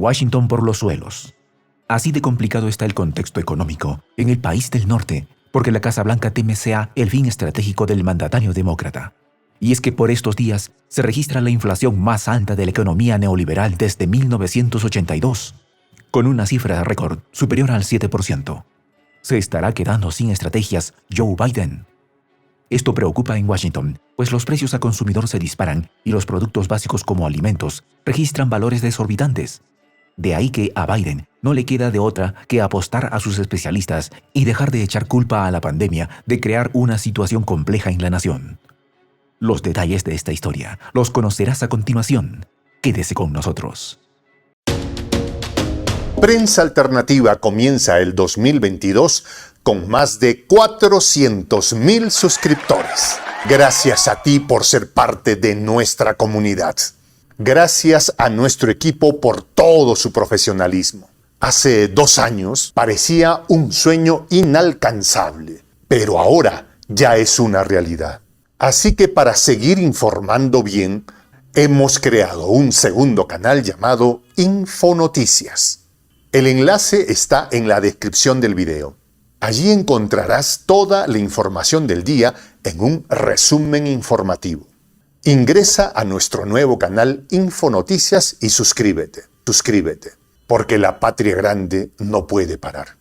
Washington por los suelos. Así de complicado está el contexto económico en el país del norte, porque la Casa Blanca teme sea el fin estratégico del mandatario demócrata. Y es que por estos días se registra la inflación más alta de la economía neoliberal desde 1982, con una cifra récord superior al 7%. ¿Se estará quedando sin estrategias Joe Biden? Esto preocupa en Washington, pues los precios al consumidor se disparan y los productos básicos como alimentos registran valores desorbitantes. De ahí que a Biden no le queda de otra que apostar a sus especialistas y dejar de echar culpa a la pandemia de crear una situación compleja en la nación. Los detalles de esta historia los conocerás a continuación. Quédese con nosotros. Prensa Alternativa comienza el 2022 con más de 400,000 suscriptores. Gracias a ti por ser parte de nuestra comunidad. Gracias a nuestro equipo por todo su profesionalismo. Hace 2 años parecía un sueño inalcanzable, pero ahora ya es una realidad. Así que para seguir informando bien, hemos creado un segundo canal llamado Infonoticias. El enlace está en la descripción del video. Allí encontrarás toda la información del día en un resumen informativo. Ingresa a nuestro nuevo canal Infonoticias y suscríbete, porque la patria grande no puede parar.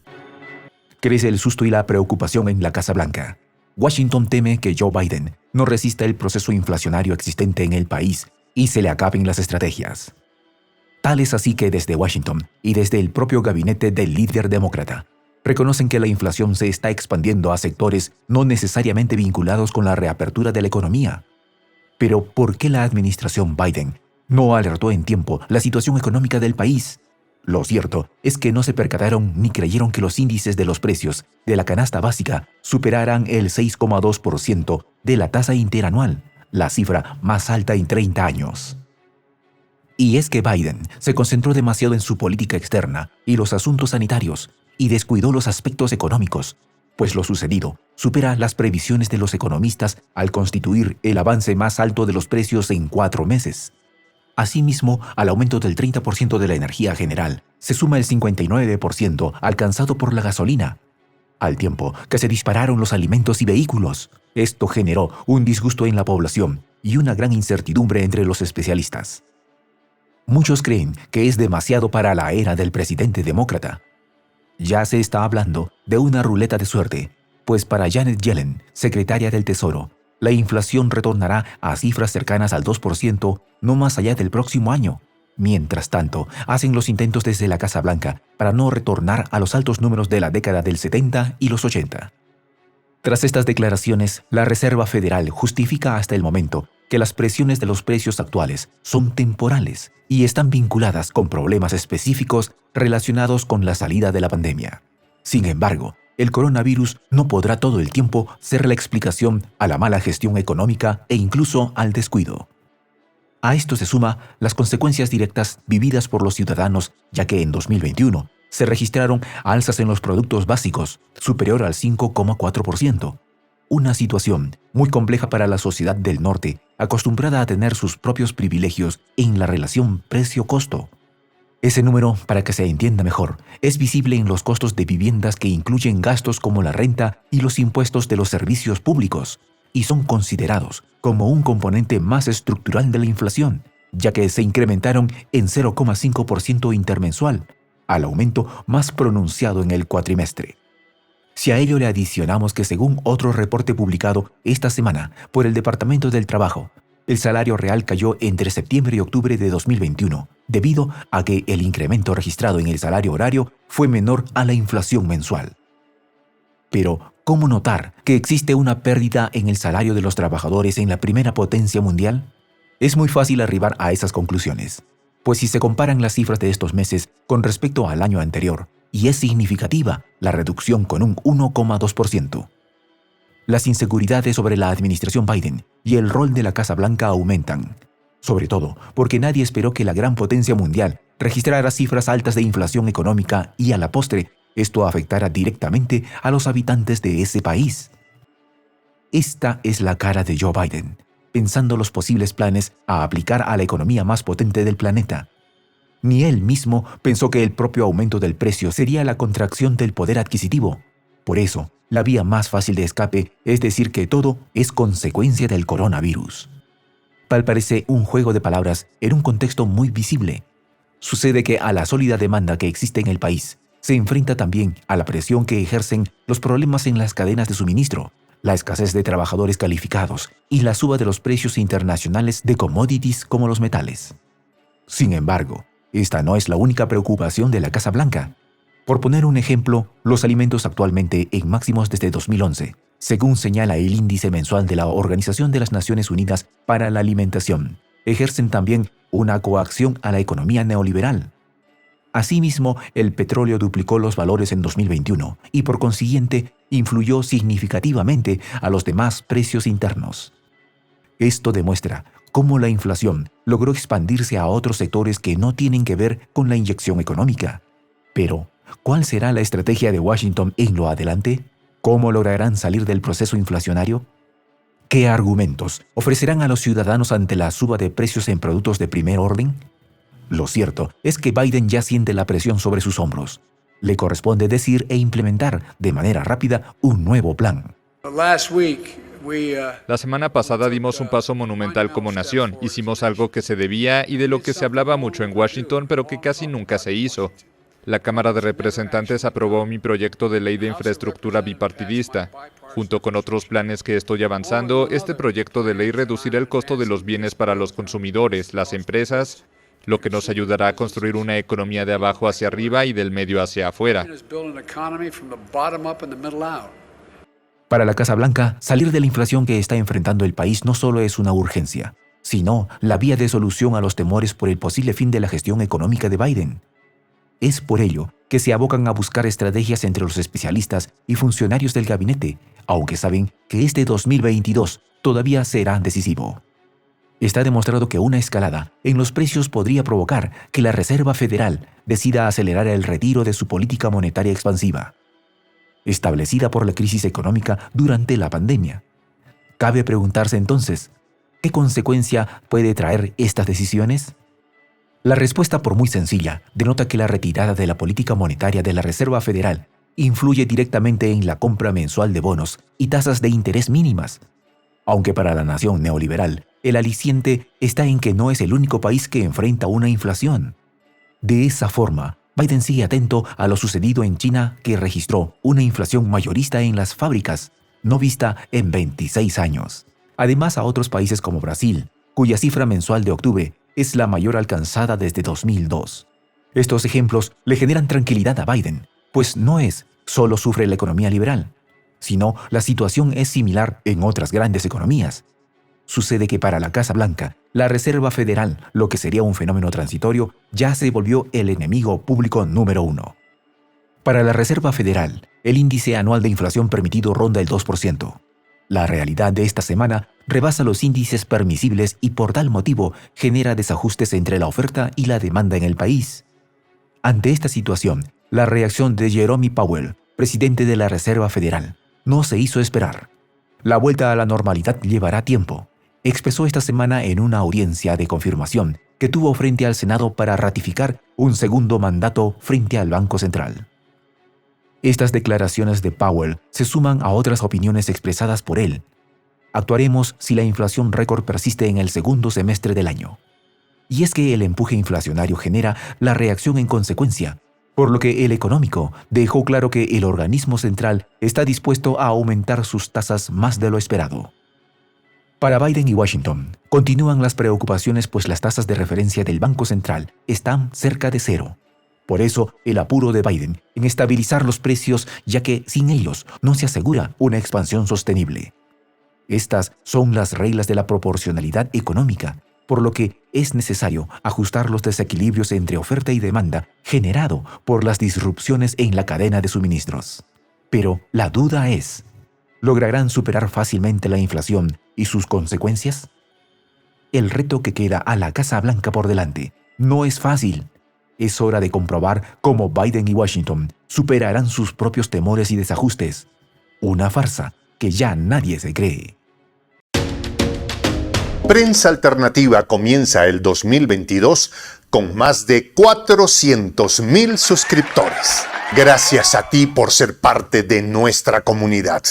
Crece el susto y la preocupación en la Casa Blanca. Washington teme que Joe Biden no resista el proceso inflacionario existente en el país y se le acaben las estrategias. Tal es así que desde Washington y desde el propio gabinete del líder demócrata, reconocen que la inflación se está expandiendo a sectores no necesariamente vinculados con la reapertura de la economía. Pero ¿por qué la administración Biden no alertó en tiempo la situación económica del país? Lo cierto es que no se percataron ni creyeron que los índices de los precios de la canasta básica superaran el 6,2% de la tasa interanual, la cifra más alta en 30 años. Y es que Biden se concentró demasiado en su política externa y los asuntos sanitarios y descuidó los aspectos económicos, pues lo sucedido supera las previsiones de los economistas al constituir el avance más alto de los precios en 4 meses. Asimismo, al aumento del 30% de la energía general, se suma el 59% alcanzado por la gasolina, al tiempo que se dispararon los alimentos y vehículos. Esto generó un disgusto en la población y una gran incertidumbre entre los especialistas. Muchos creen que es demasiado para la era del presidente demócrata. Ya se está hablando de una ruleta de suerte, pues para Janet Yellen, secretaria del Tesoro, la inflación retornará a cifras cercanas al 2% no más allá del próximo año. Mientras tanto, hacen los intentos desde la Casa Blanca para no retornar a los altos números de la década del 70 y los 80. Tras estas declaraciones, la Reserva Federal justifica hasta el momento que las presiones de los precios actuales son temporales y están vinculadas con problemas específicos relacionados con la salida de la pandemia. Sin embargo, el coronavirus no podrá todo el tiempo ser la explicación a la mala gestión económica e incluso al descuido. A esto se suma las consecuencias directas vividas por los ciudadanos, ya que en 2021 se registraron alzas en los productos básicos superior al 5,4%. Una situación muy compleja para la sociedad del norte, acostumbrada a tener sus propios privilegios en la relación precio-costo. Ese número, para que se entienda mejor, es visible en los costos de viviendas que incluyen gastos como la renta y los impuestos de los servicios públicos, y son considerados como un componente más estructural de la inflación, ya que se incrementaron en 0,5% intermensual, al aumento más pronunciado en el cuatrimestre. Si a ello le adicionamos que según otro reporte publicado esta semana por el Departamento del Trabajo, el salario real cayó entre septiembre y octubre de 2021, debido a que el incremento registrado en el salario horario fue menor a la inflación mensual. Pero, ¿cómo notar que existe una pérdida en el salario de los trabajadores en la primera potencia mundial? Es muy fácil arribar a esas conclusiones, pues si se comparan las cifras de estos meses con respecto al año anterior, y es significativa la reducción con un 1,2%. Las inseguridades sobre la administración Biden y el rol de la Casa Blanca aumentan, sobre todo porque nadie esperó que la gran potencia mundial registrara cifras altas de inflación económica y a la postre esto afectara directamente a los habitantes de ese país. Esta es la cara de Joe Biden, pensando los posibles planes a aplicar a la economía más potente del planeta. Ni él mismo pensó que el propio aumento del precio sería la contracción del poder adquisitivo. Por eso, la vía más fácil de escape es decir que todo es consecuencia del coronavirus. Tal parece un juego de palabras en un contexto muy visible. Sucede que a la sólida demanda que existe en el país se enfrenta también a la presión que ejercen los problemas en las cadenas de suministro, la escasez de trabajadores calificados y la suba de los precios internacionales de commodities como los metales. Sin embargo, esta no es la única preocupación de la Casa Blanca. Por poner un ejemplo, los alimentos actualmente en máximos desde 2011, según señala el índice mensual de la Organización de las Naciones Unidas para la Alimentación, ejercen también una coacción a la economía neoliberal. Asimismo, el petróleo duplicó los valores en 2021 y por consiguiente influyó significativamente a los demás precios internos. Esto demuestra cómo la inflación logró expandirse a otros sectores que no tienen que ver con la inyección económica. Pero, ¿cuál será la estrategia de Washington en lo adelante? ¿Cómo lograrán salir del proceso inflacionario? ¿Qué argumentos ofrecerán a los ciudadanos ante la suba de precios en productos de primer orden? Lo cierto es que Biden ya siente la presión sobre sus hombros. Le corresponde decir e implementar de manera rápida un nuevo plan. La semana pasada dimos un paso monumental como nación. Hicimos algo que se debía y de lo que se hablaba mucho en Washington, pero que casi nunca se hizo. La Cámara de Representantes aprobó mi proyecto de ley de infraestructura bipartidista. Junto con otros planes que estoy avanzando, este proyecto de ley reducirá el costo de los bienes para los consumidores, las empresas, lo que nos ayudará a construir una economía de abajo hacia arriba y del medio hacia afuera. Para la Casa Blanca, salir de la inflación que está enfrentando el país no solo es una urgencia, sino la vía de solución a los temores por el posible fin de la gestión económica de Biden. Es por ello que se abocan a buscar estrategias entre los especialistas y funcionarios del gabinete, aunque saben que este 2022 todavía será decisivo. Está demostrado que una escalada en los precios podría provocar que la Reserva Federal decida acelerar el retiro de su política monetaria expansiva, establecida por la crisis económica durante la pandemia. Cabe preguntarse entonces, ¿qué consecuencia puede traer estas decisiones? La respuesta, por muy sencilla, denota que la retirada de la política monetaria de la Reserva Federal influye directamente en la compra mensual de bonos y tasas de interés mínimas. Aunque para la nación neoliberal, el aliciente está en que no es el único país que enfrenta una inflación. De esa forma, Biden sigue atento a lo sucedido en China, que registró una inflación mayorista en las fábricas, no vista en 26 años. Además, a otros países como Brasil, cuya cifra mensual de octubre es la mayor alcanzada desde 2002. Estos ejemplos le generan tranquilidad a Biden, pues no es solo sufre la economía liberal, sino la situación es similar en otras grandes economías. Sucede que para la Casa Blanca, la Reserva Federal, lo que sería un fenómeno transitorio, ya se volvió el enemigo público número 1. Para la Reserva Federal, el índice anual de inflación permitido ronda el 2%. La realidad de esta semana rebasa los índices permisibles y por tal motivo genera desajustes entre la oferta y la demanda en el país. Ante esta situación, la reacción de Jerome Powell, presidente de la Reserva Federal, no se hizo esperar. La vuelta a la normalidad llevará tiempo, expresó esta semana en una audiencia de confirmación que tuvo frente al Senado para ratificar un segundo mandato frente al Banco Central. Estas declaraciones de Powell se suman a otras opiniones expresadas por él. Actuaremos si la inflación récord persiste en el segundo semestre del año. Y es que el empuje inflacionario genera la reacción en consecuencia, por lo que el económico dejó claro que el organismo central está dispuesto a aumentar sus tasas más de lo esperado. Para Biden y Washington, continúan las preocupaciones pues las tasas de referencia del Banco Central están cerca de cero. Por eso, el apuro de Biden en estabilizar los precios, ya que sin ellos no se asegura una expansión sostenible. Estas son las reglas de la proporcionalidad económica, por lo que es necesario ajustar los desequilibrios entre oferta y demanda generado por las disrupciones en la cadena de suministros. Pero la duda es, ¿lograrán superar fácilmente la inflación y sus consecuencias? El reto que queda a la Casa Blanca por delante no es fácil. Es hora de comprobar cómo Biden y Washington superarán sus propios temores y desajustes. Una farsa que ya nadie se cree. Prensa Alternativa comienza el 2022 con más de 400,000 suscriptores. Gracias a ti por ser parte de nuestra comunidad.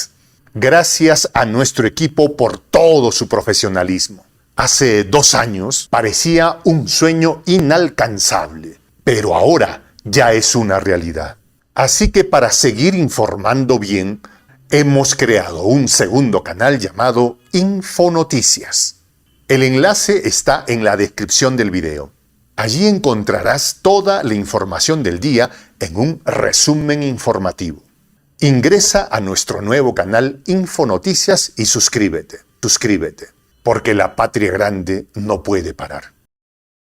Gracias a nuestro equipo por todo su profesionalismo. Hace 2 años parecía un sueño inalcanzable, pero ahora ya es una realidad. Así que para seguir informando bien, hemos creado un segundo canal llamado Infonoticias. El enlace está en la descripción del video. Allí encontrarás toda la información del día en un resumen informativo. Ingresa a nuestro nuevo canal Infonoticias y suscríbete, porque la patria grande no puede parar.